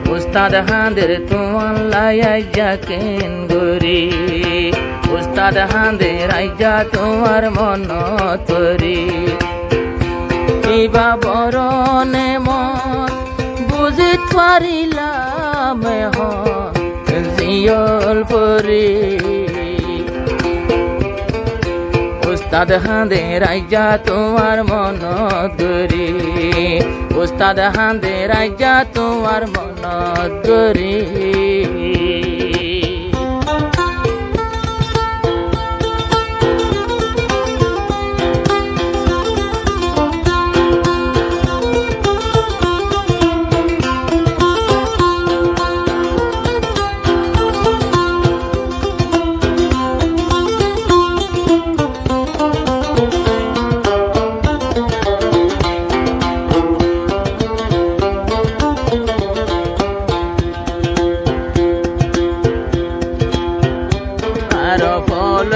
উস্তাদ হাঁদের তোমার লাইয়া কেন গরি উস্তাদ হাঁদের আইজা তোমার মন তরি ইবা বরণে মন বুঝি পারিলাম জিয়ল পরি উস্তাদ হাঁদের আইজা তোমার মন তরি উস্তাদ হাঁদের আইজা তোমার মন তরি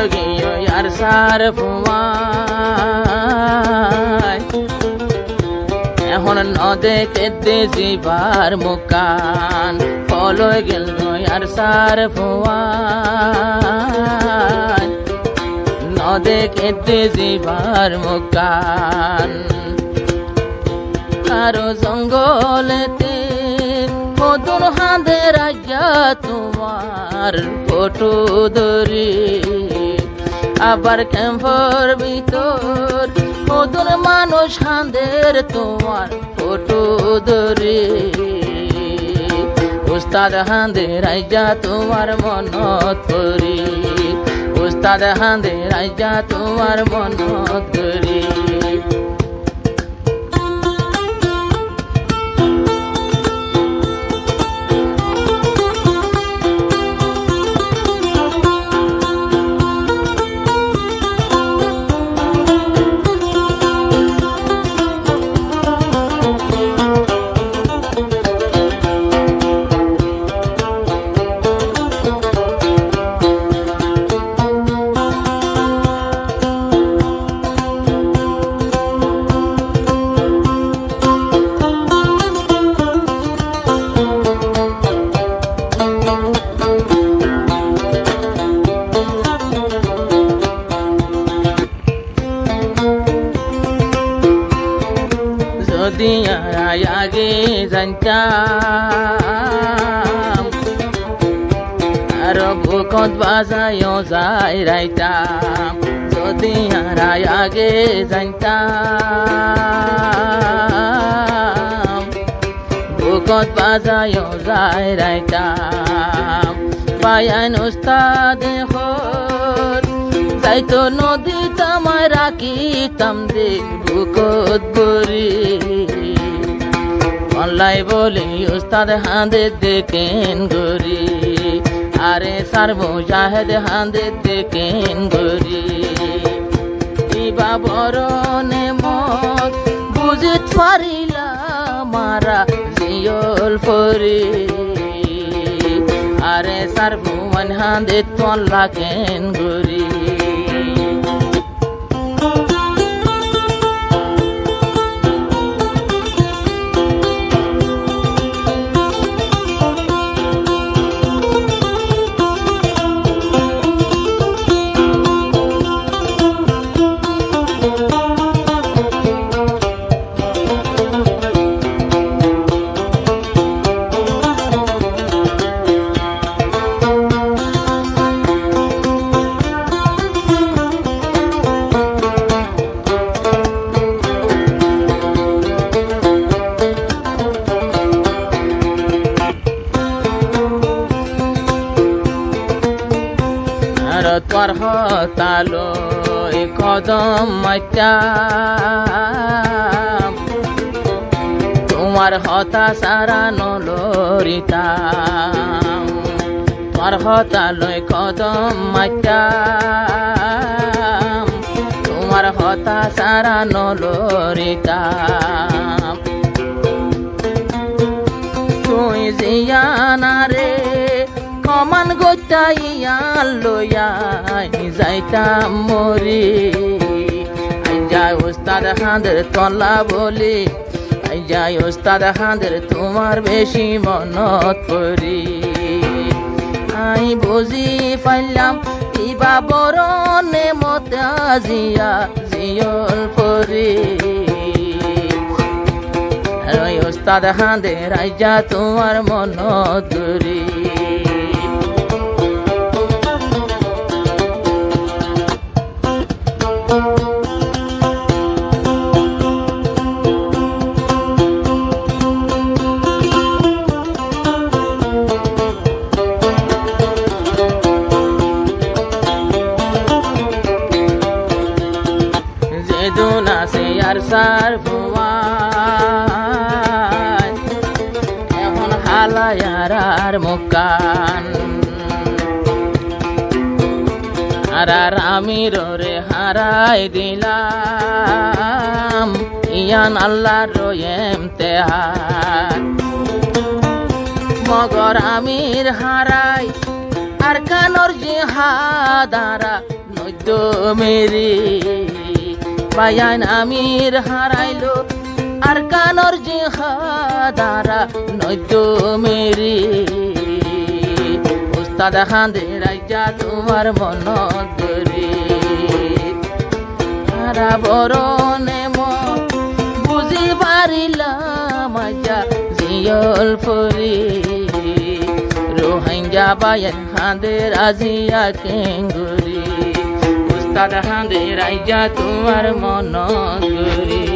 গিয়ে আর সার ফুমায় এখন নদে কেদে জিবার মুকান ফল গেল আর সার ফুমায় নদে কেদে জিবার মুকান আরো জঙ্গলেতে মধুর হাঁদে রাজা তোমার ফটো ধরি আবার ক্যাম্পর ভিতর মধুর মানুষ হাঁদের তোমার ফটো ধরি উস্তাদ হাঁদের রাজা তোমার মন করি উস্তাদ হাঁদের রাজা তোমার মন করি যদি আগে জানতাম আর বুকত বাজায়ও যাই রাইতাম যদি আগে জানতাম বুকত বাজায়ও যাই রাইতাম পায়ান উস্তাদ যাইতো নদী তামায় রাখিতাম দে বুকত বরি অনলাই বলি উস্তাদ হাঁদে দেখেন গরি আরে সার মুজাহেদ হাঁদে দেখেন গরি ইবা বরণে মত বুঝিত পারিলা মারা জিয়ল পরি আরে সার ভুবন হাঁদে তল্লা কেন গরি তোর হতালো কদম মাইতাম তোমার হতা সারা নলরিতাম তোর হতালো কদম মাইতাম তোমার হতা সারা নলরিতাম তুই জিয়ানা রে কমান গোটাইয়া লইয়াই যাইতাম মরি আইজা উস্তাদ হাঁদের তলা বলি যায় ওস্তাদ হাঁদের তোমার বেশি মনত পড়ি আই বুঝি পাইলাম ইবা বরণে মতে আজিয়া জিয়ল পরি ওস্তাদ হাঁদের আইজা তোমার মনত ধরি দুনাসে আর সার ফুয়ান এখন হালায়ার আর মুকান আর আমি রে হারাই দিলাম ইয়ান আল্লাহ রয়েম তেহার মগর আমির হারাই আর কানর জিহাদারা নদ্য মেরি বায়ান আমির হারাইলো আর কানর জিহাদারা নদ্য মেরি উস্তাদ হাঁদের আইজা তোমার মনত ধরি হারা বরণে বুঝি পারিলাম আইজা জিয়ল পরি রোহিঙ্গা বায়ান হাঁদের আজিয়া কেঙ্গুরি উস্তাদ হাঁদের আইজা তোমার মনত ধরি